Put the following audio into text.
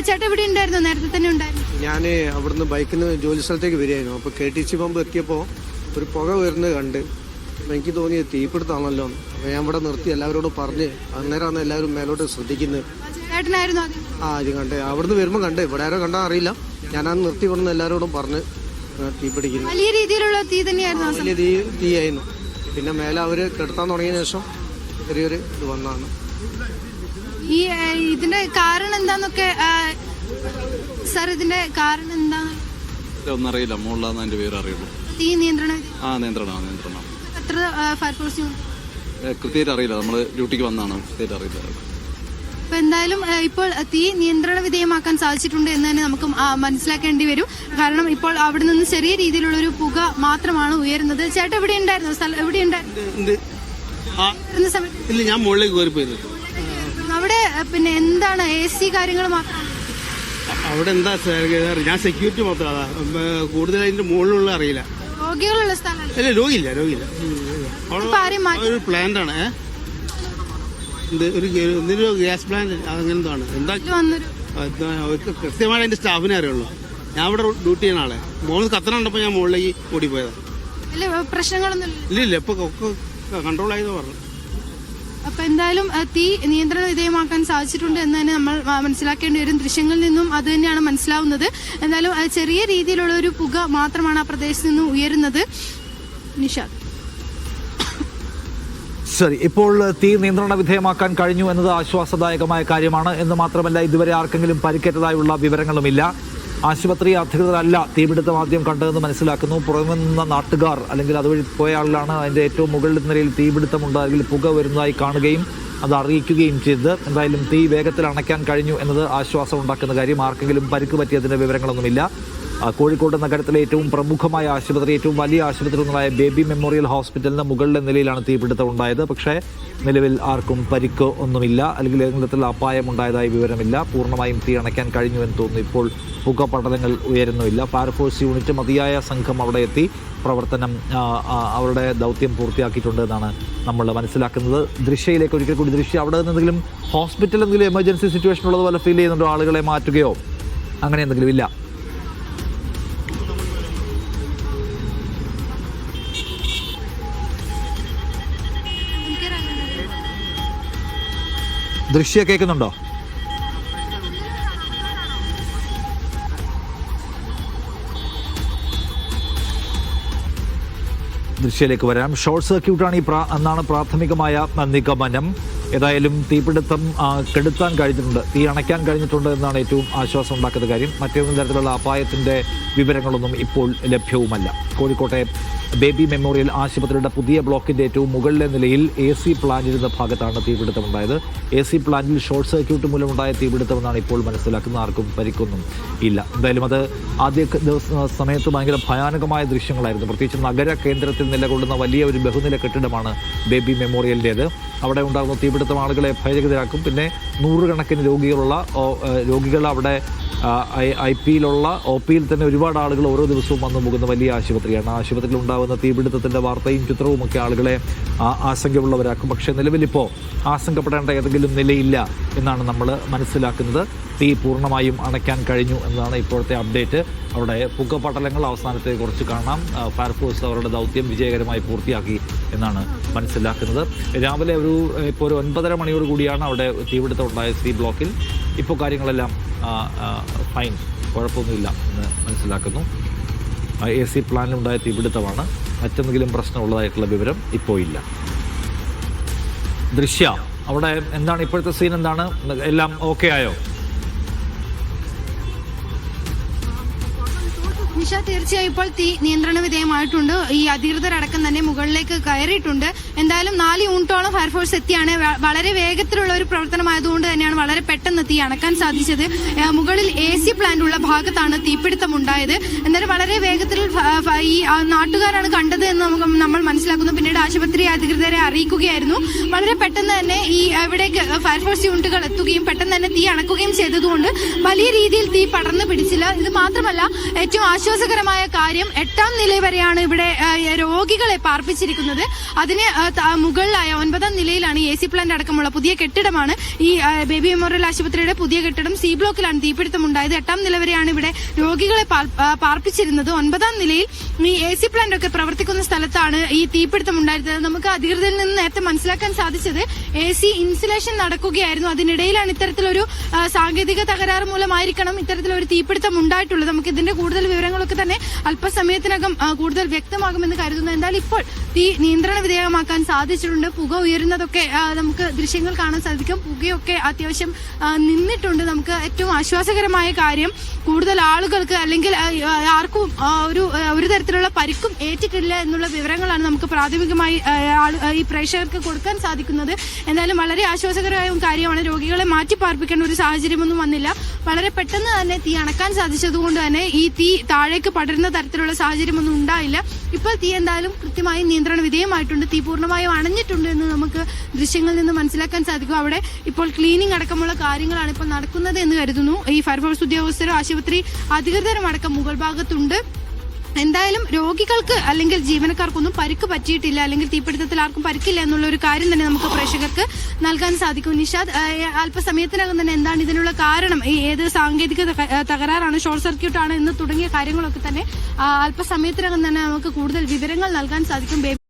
ചേട്ടാ ഇവിടെ ഉണ്ടായിരുന്നു, നേരത്തെ തന്നെ ഉണ്ടായിരുന്നു? ഞാൻ അവിടുന്ന് ബൈക്കിൽ നിന്ന് ജോലി സ്ഥലത്തേക്ക് വരികയായിരുന്നു. അപ്പോൾ KTC പമ്പ് എത്തിയപ്പോൾ ഒരു പുക വരുന്നത് കണ്ട് എനിക്ക് തോന്നിയത് തീപിടുത്താണല്ലോ. അപ്പോൾ ഞാൻ ഇവിടെ നിർത്തി എല്ലാവരോടും പറഞ്ഞ് അന്നേരമാണ് എല്ലാവരും മേലോട്ട് ശ്രദ്ധിക്കുന്നത്. ഇത് കണ്ടേ അവിടുന്ന് വരുമ്പോൾ കണ്ട് ഇവിടെ ആരോ കണ്ടാൽ അറിയില്ല. ഞാനത് നിർത്തി കൊണ്ടുവന്ന് എല്ലാവരോടും പറഞ്ഞ് തീ പിടിക്കുന്നു. വലിയ രീതിയിലുള്ള തീ തന്നെയായിരുന്നു, വലിയ തീയായിരുന്നു. പിന്നെ മേലെ അവര് കെടുത്താൻ തുടങ്ങിയ ശേഷം ചെറിയൊരു ഇത് വന്നാണ്. ഇതിന്റെ കാരണം എന്താന്നൊക്കെ സാർ, ഇതിന്റെ കാരണം എന്താണ് ഒന്നും അറിയില്ല. മുകളിലാണ് അതിന്റെ പേര് അറിയുള്ളൂ. തീ നിയന്ത്രണം എത്ര ഫയർഫോഴ്സ് കൃത്യമായിട്ട് അറിയില്ല. നമ്മള് ഡ്യൂട്ടിക്ക് വന്നാണ്, കൃത്യമായിട്ട് അറിയില്ല. അപ്പൊ എന്തായാലും ഇപ്പോൾ തീ നിയന്ത്രണ വിധേയമാക്കാൻ സാധിച്ചിട്ടുണ്ട് എന്ന് തന്നെ നമുക്ക് മനസ്സിലാക്കേണ്ടി വരും. കാരണം ഇപ്പോൾ അവിടെ നിന്ന് ചെറിയ രീതിയിലുള്ള ഒരു പുക മാത്രമാണ് ഉയരുന്നത്. ചേട്ടാ എവിടെ ഉണ്ടായിരുന്നു? എവിടെ ഉണ്ടായിരുന്നു? ഞാൻ മുകളിലേക്ക് കയറിപ്പോയത്. അവിടെ പിന്നെ എന്താണ് AC കാര്യങ്ങൾ മാത്രം? അവിടെ എന്താ ഞാൻ സെക്യൂരിറ്റി മാത്രം. അതാ കൂടുതൽ അതിന്റെ മുകളിലുള്ള അറിയില്ല. രോഗികളുള്ള സ്ഥലം? അല്ല, രോഗിയില്ല. ഒരു പ്ലാന്റ് ആണ്. ഒരു ഗ്യാസ് പ്ലാന്റ് അങ്ങനെന്താണ്. എന്താ കൃത്യമായിട്ട് അതിന്റെ സ്റ്റാഫിനെ അറിയുള്ളൂ. ഞാൻ ഇവിടെ ഡ്യൂട്ടി ചെയ്യുന്ന ആളെ. മുകളിൽ കത്തനുണ്ടപ്പോൾ ഞാൻ മുകളിലേക്ക് ഓടിപ്പോയതാണ്. പ്രശ്നങ്ങളൊന്നും ഇല്ല. ഇപ്പൊ കൺട്രോൾ ആയതോ പറഞ്ഞു. അപ്പൊ എന്തായാലും തീ നിയന്ത്രണ വിധേയമാക്കാൻ സാധിച്ചിട്ടുണ്ട് എന്ന് തന്നെ നമ്മൾ മനസ്സിലാക്കേണ്ടി വരും. ദൃശ്യങ്ങളിൽ നിന്നും അത് തന്നെയാണ് മനസ്സിലാവുന്നത്. എന്തായാലും ചെറിയ രീതിയിലുള്ള ഒരു പുക മാത്രമാണ് ആ പ്രദേശത്ത് നിന്നും ഉയരുന്നത്. നിഷാദ്. ശരി, ഇപ്പോൾ തീ നിയന്ത്രണ വിധേയമാക്കാൻ കഴിഞ്ഞു എന്നത് ആശ്വാസദായകമായ കാര്യമാണ്. എന്ന് മാത്രമല്ല, ഇതുവരെ ആർക്കെങ്കിലും പരിക്കേറ്റതായുള്ള വിവരങ്ങളുമില്ല. ആശുപത്രി അധികൃതരല്ല തീപിടുത്തം ആദ്യം കണ്ടതെന്ന് മനസ്സിലാക്കുന്നു. പുറമെ നിന്ന നാട്ടുകാർ അല്ലെങ്കിൽ അതുവഴി പോയ ആളാണ് അതിൻ്റെ ഏറ്റവും മുകളിൽ നിലയിൽ തീപിടുത്തമുണ്ട് അല്ലെങ്കിൽ പുക വരുന്നതായി കാണുകയും അത് അറിയിക്കുകയും ചെയ്തത്. എന്തായാലും തീ വേഗത്തിൽ അണയ്ക്കാൻ കഴിഞ്ഞു എന്നത് ആശ്വാസം ഉണ്ടാക്കുന്ന കാര്യം. ആർക്കെങ്കിലും പരിക്ക് പറ്റിയതിൻ്റെ വിവരങ്ങളൊന്നുമില്ല. കോഴിക്കോട് നഗരത്തിലെ ഏറ്റവും പ്രമുഖമായ ആശുപത്രി, ഏറ്റവും വലിയ ആശുപത്രി ഒന്നായ ബേബി മെമ്മോറിയൽ ഹോസ്പിറ്റലിന് മുകളിലെ നിലയിലാണ് തീപിടുത്തം ഉണ്ടായത്. പക്ഷേ നിലവിൽ ആർക്കും പരിക്ക് ഒന്നുമില്ല, അല്ലെങ്കിൽ ഏതെങ്കിലും തരത്തിലുള്ള അപായമുണ്ടായതായി വിവരമില്ല. പൂർണ്ണമായും തീ അണയ്ക്കാൻ കഴിഞ്ഞു എന്ന് തോന്നുന്നു. ഇപ്പോൾ പുക പടലങ്ങൾ ഉയരുന്നുമില്ല. ഫയർഫോഴ്സ് യൂണിറ്റ് മതിയായ സംഘം അവിടെ എത്തി പ്രവർത്തനം അവരുടെ ദൗത്യം പൂർത്തിയാക്കിയിട്ടുണ്ട് എന്നാണ് നമ്മൾ മനസ്സിലാക്കുന്നത്. ദൃശ്യയിലേക്ക് ഒരിക്കൽ കൂടി ദൃശ്യം അവിടെ എന്തെങ്കിലും ഹോസ്പിറ്റൽ എന്തെങ്കിലും എമർജൻസി സിറ്റുവേഷൻ ഉള്ളതുപോലെ ഫീൽ ചെയ്യുന്നുണ്ടോ? ആളുകളെ മാറ്റുകയോ അങ്ങനെ എന്തെങ്കിലും ഇല്ല. ദൃശ്യ കേൾക്കുന്നുണ്ടോ? ദൃശ്യയിലേക്ക് വരാം. ഷോർട്ട് സർക്യൂട്ടാണ് എന്നാണ് പ്രാഥമികമായ നിഗമനം. ഏതായാലും തീപിടുത്തം കെടുത്താൻ കഴിഞ്ഞിട്ടുണ്ട്, തീ അണയ്ക്കാൻ കഴിഞ്ഞിട്ടുണ്ട് എന്നാണ് ഏറ്റവും ആശ്വാസം ഉണ്ടാക്കുന്ന കാര്യം. മറ്റേതൊന്നും തരത്തിലുള്ള അപായത്തിൻ്റെ വിവരങ്ങളൊന്നും ഇപ്പോൾ ലഭ്യവുമല്ല. കോഴിക്കോട്ടെ ബേബി മെമ്മോറിയൽ ആശുപത്രിയുടെ പുതിയ ബ്ലോക്കിൻ്റെ ഏറ്റവും മുകളിലെ നിലയിൽ AC പ്ലാന്റിരുന്ന ഭാഗത്താണ് തീപിടുത്തമുണ്ടായത്. AC പ്ലാന്റിൽ ഷോർട്ട് സർക്യൂട്ട് മൂലമുണ്ടായ തീപിടുത്തമെന്നാണ് ഇപ്പോൾ മനസ്സിലാക്കുന്നത്. ആർക്കും പരിക്കൊന്നും ഇല്ല. എന്തായാലും അത് ആദ്യ സമയത്ത് ഭയങ്കര ഭയാനകമായ ദൃശ്യങ്ങളായിരുന്നു. പ്രത്യേകിച്ച് നഗര കേന്ദ്രത്തിൽ നിലകൊള്ളുന്ന വലിയ ഒരു ബഹുനില കെട്ടിടമാണ് ബേബി മെമ്മോറിയലിൻ്റേത്. അവിടെ ഉണ്ടാകുന്ന തീപിടുത്തം ആളുകളെ ഭയചകിതരാക്കും. പിന്നെ നൂറുകണക്കിന് രോഗികൾ അവിടെ IPയിലുള്ള OPയിൽ തന്നെ ഒരുപാട് ആളുകൾ ഓരോ ദിവസവും വന്നു പോകുന്ന വലിയ ആശുപത്രിയാണ്. ആശുപത്രിയിൽ ഉണ്ടാകുന്ന തീപിടുത്തത്തിൻ്റെ വാർത്തയും ചിത്രവുമൊക്കെ ആളുകളെ ആശങ്കയുള്ളവരാക്കും. പക്ഷേ നിലവിലിപ്പോൾ ആശങ്കപ്പെടേണ്ട ഏതെങ്കിലും നിലയില്ല എന്നാണ് നമ്മൾ മനസ്സിലാക്കുന്നത്. തീ പൂർണ്ണമായും അണയ്ക്കാൻ കഴിഞ്ഞു എന്നതാണ് ഇപ്പോഴത്തെ അപ്ഡേറ്റ്. അവിടെ പുകപടലങ്ങൾ അവസാനത്തെ കുറച്ച് കാണാം. ഫയർഫോഴ്സ് അവരുടെ ദൗത്യം വിജയകരമായി പൂർത്തിയാക്കി എന്നാണ് മനസ്സിലാക്കുന്നത്. രാവിലെ ഇപ്പോൾ ഒരു 9:30 മണിയോട് കൂടിയാണ് അവിടെ തീപിടുത്തം ഉണ്ടായത് C ബ്ലോക്കിൽ. ഇപ്പോൾ കാര്യങ്ങളെല്ലാം ഫൈൻ, കുഴപ്പമൊന്നുമില്ല എന്ന് മനസ്സിലാക്കുന്നു. AC പ്ലാനിലുണ്ടായ തീപിടുത്തമാണ്, മറ്റെന്തെങ്കിലും പ്രശ്നമുള്ളതായിട്ടുള്ള വിവരം ഇപ്പോൾ ഇല്ല. ദൃശ്യ, അവിടെ എന്താണ് ഇപ്പോഴത്തെ സീൻ? എന്താണ്, എല്ലാം ഓക്കെ ആയോ? നിഷ, തീർച്ചയായും ഇപ്പോൾ തീ നിയന്ത്രണ വിധേയമായിട്ടുണ്ട്. ഈ അധികൃതരടക്കം തന്നെ മുകളിലേക്ക് കയറിയിട്ടുണ്ട്. എന്തായാലും 4 യൂണിറ്റോളം ഫയർഫോഴ്സ് എത്തിയാണ്. വളരെ വേഗത്തിലുള്ള ഒരു പ്രവർത്തനമായതുകൊണ്ട് തന്നെയാണ് വളരെ പെട്ടെന്ന് തീ അണക്കാൻ സാധിച്ചത്. മുകളിൽ AC പ്ലാന്റ് ഉള്ള ഭാഗത്താണ് തീപിടുത്തം ഉണ്ടായത്. എന്നാലും വളരെ വേഗത്തിൽ ഈ നാട്ടുകാരാണ് കണ്ടത് എന്ന് നമ്മൾ മനസ്സിലാക്കുന്നു. പിന്നീട് ആശുപത്രി അധികൃതരെ അറിയിക്കുകയായിരുന്നു. വളരെ പെട്ടെന്ന് തന്നെ ഈ ഇവിടേക്ക് ഫയർഫോഴ്സ് യൂണിറ്റുകൾ എത്തുകയും പെട്ടെന്ന് തന്നെ തീ അണക്കുകയും ചെയ്തതുകൊണ്ട് വലിയ രീതിയിൽ തീ പടർന്നു പിടിച്ചില്ല. ഇത് മാത്രമല്ല, ഏറ്റവും ആശ്വാസകരമായ കാര്യം 8ാം നില വരെയാണ് ഇവിടെ രോഗികളെ പാർപ്പിച്ചിരിക്കുന്നത്. അതിന് മുകളിലായ 9ാം നിലയിലാണ് AC പ്ലാന്റ് അടക്കമുള്ള പുതിയ കെട്ടിടമാണ്. ഈ ബേബി മെമ്മോറിയൽ ആശുപത്രിയുടെ പുതിയ കെട്ടിടം C ബ്ലോക്കിലാണ് തീപിടുത്തമുണ്ടായത്. 8ാം നില വരെയാണ് ഇവിടെ രോഗികളെ പാർപ്പിച്ചിരുന്നത്. 9ാം നിലയിൽ ഈ AC പ്ലാന്റ് ഒക്കെ പ്രവർത്തിക്കുന്ന സ്ഥലത്താണ് ഈ തീപിടുത്തം ഉണ്ടായിരുന്നത്. നമുക്ക് അധികൃതരിൽ നിന്ന് നേരത്തെ മനസ്സിലാക്കാൻ സാധിച്ചത് AC ഇൻസുലേഷൻ നടക്കുകയായിരുന്നു. അതിനിടയിലാണ് ഇത്തരത്തിലൊരു സാങ്കേതിക തകരാറ് മൂലമായിരിക്കണം ഇത്തരത്തിലൊരു തീപിടുത്തം ഉണ്ടായിട്ടുള്ളത്. നമുക്ക് ഇതിന്റെ കൂടുതൽ വിവരങ്ങളൊക്കെ തന്നെ അല്പസമയത്തിനകം കൂടുതൽ വ്യക്തമാകുമെന്ന് കരുതുന്നു. എന്തായാലും ഇപ്പോൾ തീ നിയന്ത്രണ വിധേയമാക്കാൻ സാധിച്ചിട്ടുണ്ട്. പുക ഉയരുന്നതൊക്കെ നമുക്ക് ദൃശ്യങ്ങൾ കാണാൻ സാധിക്കും. പുകയൊക്കെ അത്യാവശ്യം നിന്നിട്ടുണ്ട്. നമുക്ക് ഏറ്റവും ആശ്വാസകരമായ കാര്യം കൂടുതൽ ആളുകൾക്ക് അല്ലെങ്കിൽ ആർക്കും ഒരു തരത്തിലുള്ള പരിക്കും ഏറ്റിട്ടില്ല എന്നുള്ള വിവരങ്ങളാണ് നമുക്ക് പ്രാഥമികമായി ഈ പ്രേക്ഷകർക്ക് കൊടുക്കാൻ സാധിക്കുന്നത്. എന്തായാലും വളരെ ആശ്വാസകരമായ കാര്യമാണ്. രോഗികളെ മാറ്റി പാർപ്പിക്കേണ്ട ഒരു സാഹചര്യമൊന്നും വന്നില്ല. വളരെ പെട്ടെന്ന് തന്നെ തീ അണക്കാൻ സാധിച്ചതുകൊണ്ട് തന്നെ ഈ തീ താഴേക്ക് പടരുന്ന തരത്തിലുള്ള സാഹചര്യമൊന്നും ഉണ്ടായില്ല. ഇപ്പോൾ തീ എന്തായാലും കൃത്യമായി നിയന്ത്രണ വിധേയമായിട്ടുണ്ട്. തീ പൂർണ്ണമായും അണഞ്ഞിട്ടുണ്ട് എന്ന് നമുക്ക് ദൃശ്യങ്ങളിൽ നിന്ന് മനസ്സിലാക്കാൻ സാധിക്കും. അവിടെ ഇപ്പോൾ ക്ലീനിംഗ് അടക്കമുള്ള കാര്യങ്ങളാണ് ഇപ്പോൾ നടക്കുന്നത് എന്ന് കരുതുന്നു. ഈ ഫയർഫോഴ്സ് ഉദ്യോഗസ്ഥരും ആശുപത്രി അധികൃതരും അടക്കം മുകൾ ഭാഗത്തുണ്ട്. എന്തായാലും രോഗികൾക്ക് അല്ലെങ്കിൽ ജീവനക്കാർക്കൊന്നും പരിക്ക് പറ്റിയിട്ടില്ല, അല്ലെങ്കിൽ തീപിടുത്തത്തിൽ ആർക്കും പരിക്കില്ല എന്നുള്ള ഒരു കാര്യം തന്നെ നമുക്ക് പ്രേക്ഷകർക്ക് നൽകാൻ സാധിക്കും. നിഷാദ്, അല്പസമയത്തിനകം തന്നെ എന്താണ് ഇതിനുള്ള കാരണം, ഏത് സാങ്കേതിക തകരാറാണ്, ഷോർട്ട് സർക്യൂട്ട് ആണ് എന്ന് തുടങ്ങിയ കാര്യങ്ങളൊക്കെ തന്നെ അല്പസമയത്തിനകം തന്നെ നമുക്ക് കൂടുതൽ വിവരങ്ങൾ നൽകാൻ സാധിക്കും.